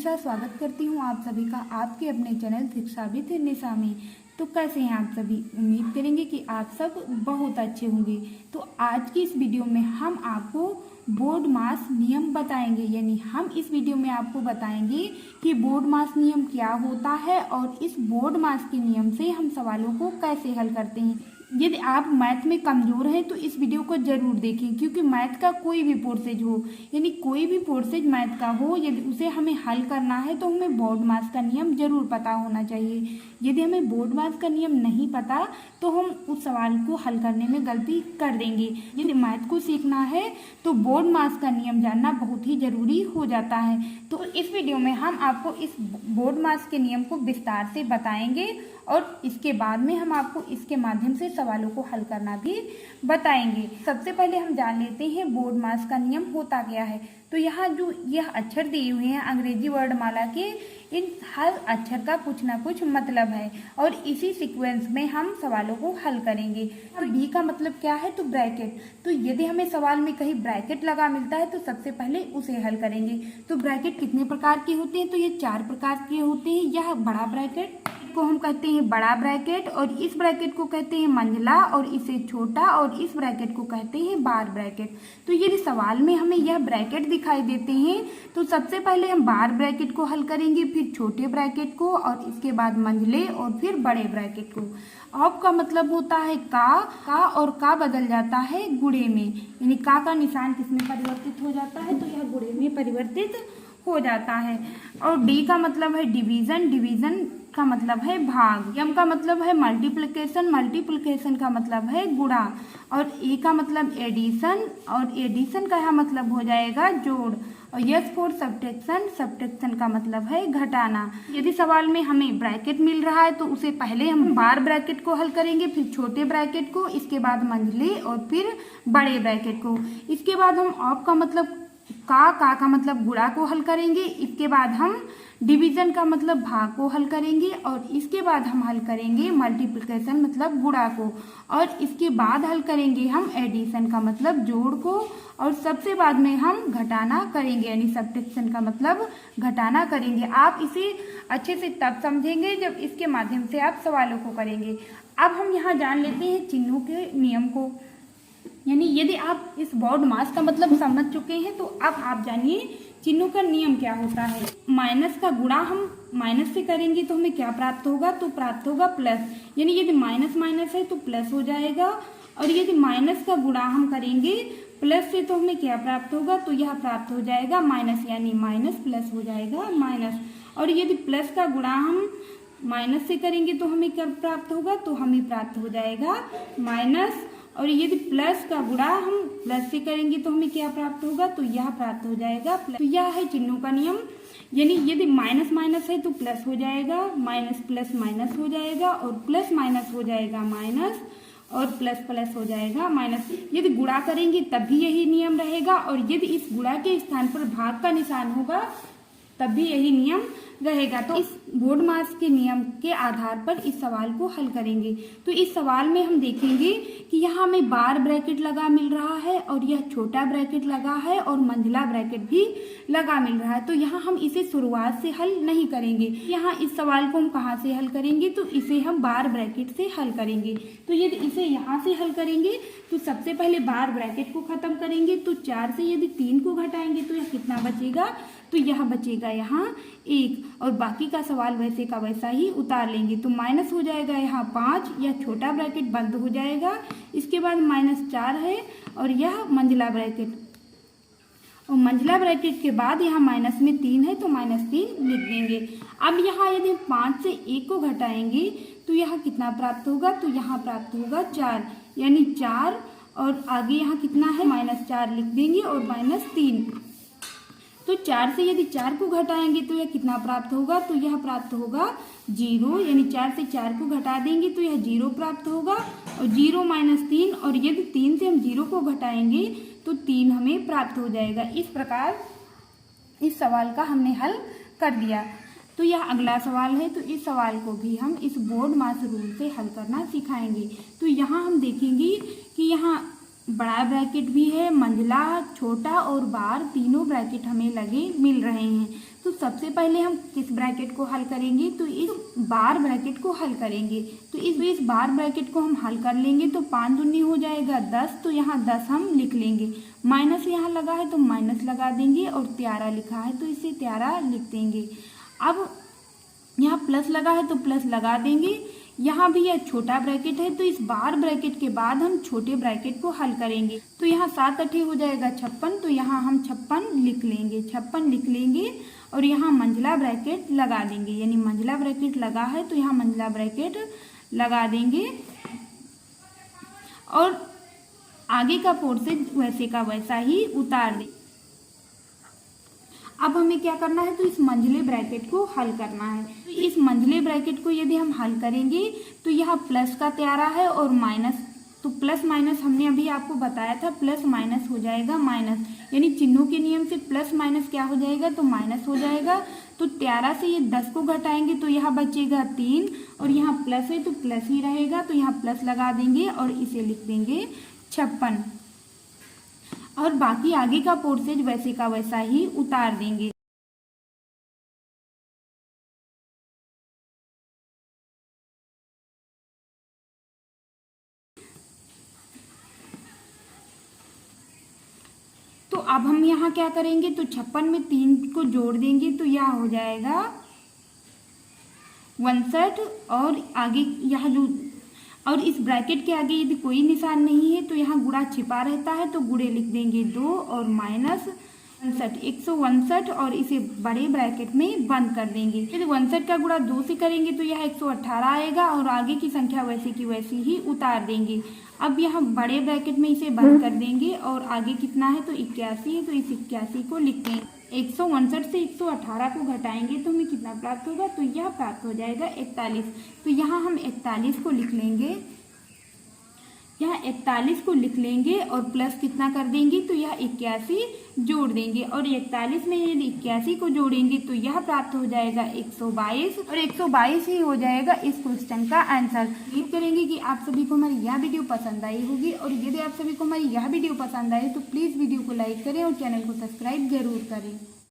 निशा स्वागत करती हूँ आप सभी का आपके अपने चैनल शिक्षा विद निशा में। तो कैसे हैं आप सभी? उम्मीद करेंगे कि आप सब बहुत अच्छे होंगे। तो आज की इस वीडियो में हम आपको बोर्ड मास नियम बताएंगे, यानी हम इस वीडियो में आपको बताएंगे कि बोर्ड मास नियम क्या होता है और इस बोर्ड मास के नियम से हम सवालों को कैसे हल करते हैं। यदि आप मैथ में कमज़ोर हैं तो इस वीडियो को ज़रूर देखें, क्योंकि मैथ का कोई भी पोर्सेज हो, यानी कोई भी पोर्सेज मैथ का हो, यदि उसे हमें हल करना है तो हमें बोर्ड मास का नियम ज़रूर पता होना चाहिए। यदि हमें बोर्ड मास का नियम नहीं पता तो हम उस सवाल को हल करने में गलती कर देंगे। यदि मैथ को सीखना है तो बोर्ड मास का नियम जानना बहुत ही ज़रूरी हो जाता है। तो इस वीडियो में हम आपको इस बोर्ड मास के नियम को विस्तार से बताएंगे और इसके बाद में हम आपको इसके माध्यम से सवालों को हल करना भी बताएंगे। सबसे पहले हम जान लेते हैं बोर्ड मास का नियम होता क्या है। तो यहाँ जो यह अक्षर दिए हुए हैं अंग्रेजी वर्णमाला के, इन हर अक्षर का कुछ ना कुछ मतलब है और इसी सीक्वेंस में हम सवालों को हल करेंगे। तो बी का मतलब क्या है? तो ब्रैकेट। तो यदि हमें सवाल में कहीं ब्रैकेट लगा मिलता है तो सबसे पहले उसे हल करेंगे। तो ब्रैकेट कितने प्रकार के होते हैं? तो ये 4 प्रकार के होते हैं। यह बड़ा ब्रैकेट को हम कहते हैं बड़ा ब्रैकेट, और इस ब्रैकेट को कहते हैं मंझला, और इसे छोटा, और इस ब्रैकेट को कहते हैं बार ब्रैकेट। तो यदि सवाल में हमें यह ब्रैकेट दिखाई देते हैं तो सबसे पहले हम बार ब्रैकेट को हल करेंगे, फिर छोटे ब्रैकेट को, और इसके बाद मंझले, और फिर बड़े ब्रैकेट को। ऑफ का मतलब होता है का और का बदल जाता है गुणे में, यानी का निशान किसमें परिवर्तित हो जाता है? तो यह गुणे में परिवर्तित हो जाता है। और डी का मतलब है डिवीजन, डिवीजन का मतलब है भाग। एम का मतलब है मल्टीप्लिकेशन, मल्टीप्लिकेशन का मतलब है गुणा। और ए का मतलब एडिशन, और एडिशन का यहाँ मतलब हो जाएगा जोड़। और यस फॉर सब्ट्रैक्शन, सब्ट्रैक्शन का मतलब है घटाना। यदि सवाल में हमें ब्रैकेट मिल रहा है तो उसे पहले हम बार ब्रैकेट को हल करेंगे, फिर छोटे ब्रैकेट को, इसके बाद मंझले, और फिर बड़े ब्रैकेट को। इसके बाद हम ऑफ का मतलब का मतलब गुणा को हल करेंगे, इसके बाद हम डिवीजन का मतलब भाग को हल करेंगे, और इसके बाद हम हल करेंगे मल्टीप्लिकेशन मतलब गुणा को, और इसके बाद हल करेंगे हम एडिशन का मतलब जोड़ को, और सबसे बाद में हम घटाना करेंगे, यानी सब्ट्रैक्शन का मतलब घटाना करेंगे। आप इसे अच्छे से तब समझेंगे जब इसके माध्यम से आप सवालों को करेंगे। अब हम यहाँ जान लेते हैं चिन्हों के नियम को, यानी यदि आप इस बोर्ड मास का मतलब समझ चुके हैं तो अब आप जानिए चिन्हों का नियम क्या होता है। माइनस का गुणा हम माइनस से करेंगे तो हमें क्या प्राप्त होगा? तो प्राप्त होगा प्लस, यानी यदि माइनस माइनस है तो प्लस हो जाएगा। और यदि माइनस का गुणा हम करेंगे प्लस से तो हमें क्या प्राप्त होगा? तो यह प्राप्त हो जाएगा माइनस, यानी माइनस प्लस हो जाएगा माइनस। और यदि प्लस का गुणा हम माइनस से करेंगे तो हमें क्या प्राप्त होगा? तो हमें प्राप्त हो जाएगा माइनस। और यदि प्लस का गुणा हम प्लस से करेंगे तो हमें क्या प्राप्त होगा? तो यह प्राप्त हो जाएगा प्लस। तो यह है चिन्हों का नियम, यानी यदि माइनस माइनस है तो प्लस हो जाएगा, माइनस प्लस माइनस हो जाएगा, और प्लस माइनस हो जाएगा माइनस, और प्लस प्लस हो जाएगा माइनस। यदि गुणा करेंगे तब भी यही नियम रहेगा, और यदि इस गुणा के स्थान पर भाग का निशान होगा तब भी यही नियम रहेगा। तो इस बोर्ड मास के नियम के आधार पर इस सवाल को हल करेंगे। तो इस सवाल में हम देखेंगे कि यहाँ हमें बार ब्रैकेट लगा मिल रहा है, और यह छोटा ब्रैकेट लगा है, और मंझला ब्रैकेट भी लगा मिल रहा है। तो यहाँ हम इसे शुरुआत से हल नहीं करेंगे। यहाँ इस सवाल को हम कहाँ से हल करेंगे? तो इसे हम बार ब्रैकेट से हल करेंगे। तो यदि इसे यहाँ से हल करेंगे तो सबसे पहले बार ब्रैकेट को खत्म करेंगे, तो 4 से यदि 3 को घटाएंगे तो यह कितना बचेगा? तो यह बचेगा यहाँ 1, और बाकी का सवाल वैसे का वैसा ही उतार लेंगे। तो माइनस हो जाएगा यहाँ 5, यह छोटा ब्रैकेट बंद हो जाएगा। इसके बाद -4 है, और यह मंझला ब्रैकेट, और मंझला ब्रैकेट के बाद यहाँ माइनस में 3 है तो -3 लिख देंगे। अब यहाँ यदि 5 से 1 को घटाएंगे तो यहाँ कितना प्राप्त होगा? तो यहाँ प्राप्त होगा 4, यानी 4, और आगे यहाँ कितना है? -4 लिख देंगे, और -3। तो 4 से यदि 4 को घटाएंगे तो यह कितना प्राप्त होगा? तो यह प्राप्त होगा 0, यानी 4 से 4 को घटा देंगे तो यह 0 प्राप्त होगा, और 0 -3, और यदि 3 से हम 0 को घटाएंगे तो 3 हमें प्राप्त हो जाएगा। इस प्रकार इस सवाल का हमने हल कर दिया। तो यह अगला सवाल है, तो इस सवाल को भी हम इस बोर्ड मास रूल से हल करना सिखाएंगे। तो यहाँ हम देखेंगे कि यहाँ बड़ा ब्रैकेट भी है, मंझला, छोटा और बार तीनों ब्रैकेट हमें लगे मिल रहे हैं। तो सबसे पहले हम किस ब्रैकेट को हल करेंगे, तो इस बार ब्रैकेट को हल करेंगे। तो इस बार ब्रैकेट को हम हल कर लेंगे तो 5 दूनी हो जाएगा 10, तो यहाँ 10 हम लिख लेंगे। माइनस यहाँ लगा है तो माइनस लगा देंगे, और 13 लिखा है तो इसे 13 लिख देंगे। अब यहाँ प्लस लगा है तो प्लस लगा देंगे। यहाँ भी यह छोटा ब्रैकेट है तो इस बार ब्रैकेट के बाद हम छोटे ब्रैकेट को हल करेंगे। तो यहाँ 7 8 हो जाएगा 56, तो यहाँ हम 56 लिख लेंगे, 56 लिख लेंगे और यहाँ मंझला ब्रैकेट लगा देंगे। यानी मंझला ब्रैकेट लगा है तो यहाँ मंझला ब्रैकेट लगा देंगे और आगे का पोर्शन वैसे का वैसा ही उतार देंगे। अब हमें क्या करना है, तो इस मंझले ब्रैकेट को हल करना है। तो इस मंझले ब्रैकेट को यदि हम हल करेंगे तो यहाँ प्लस का 13 है और माइनस, तो प्लस माइनस हमने अभी आपको बताया था, प्लस माइनस हो जाएगा माइनस, यानी चिन्हों के नियम से प्लस माइनस क्या हो जाएगा, तो माइनस हो जाएगा। तो 13 से ये 10 को घटाएंगे तो यहाँ बचेगा 3 और यहाँ प्लस है तो प्लस ही रहेगा, तो यहाँ प्लस लगा देंगे और इसे लिख देंगे 56 और बाकी आगे का पोर्सेज वैसे का वैसा ही उतार देंगे। तो अब हम यहाँ क्या करेंगे, तो 56 में 3 को जोड़ देंगे तो यह हो जाएगा 59 और आगे यहाँ जो, और इस ब्रैकेट के आगे यदि कोई निशान नहीं है तो यहाँ गुणा छिपा रहता है तो गुणे लिख देंगे 2 और माइनस 59, 159 और इसे बड़े ब्रैकेट में बंद कर देंगे। यदि 59 का गुणा 2 से करेंगे तो यह 118 आएगा और आगे की संख्या वैसे की वैसी ही उतार देंगे। अब यहाँ बड़े ब्रैकेट में इसे बंद कर देंगे और आगे कितना है, तो 81 है तो इस 81 को लिख देंगे। 159 से 118 को घटाएंगे तो हमें कितना प्राप्त होगा, तो यह प्राप्त हो जाएगा 41। तो यहाँ हम 41 को लिख लेंगे, यहाँ 41 को लिख लेंगे और प्लस कितना कर देंगे, तो यह 81 जोड़ देंगे और 41 में यदि 81 को जोड़ेंगे तो यह प्राप्त हो जाएगा 122 और 122 ही हो जाएगा इस क्वेश्चन का आंसर। उम्मीद करेंगे कि आप सभी को हमारी यह वीडियो पसंद आई होगी और यदि आप सभी को हमारी यह वीडियो पसंद आए तो प्लीज़ वीडियो को लाइक करें और चैनल को सब्सक्राइब जरूर करें।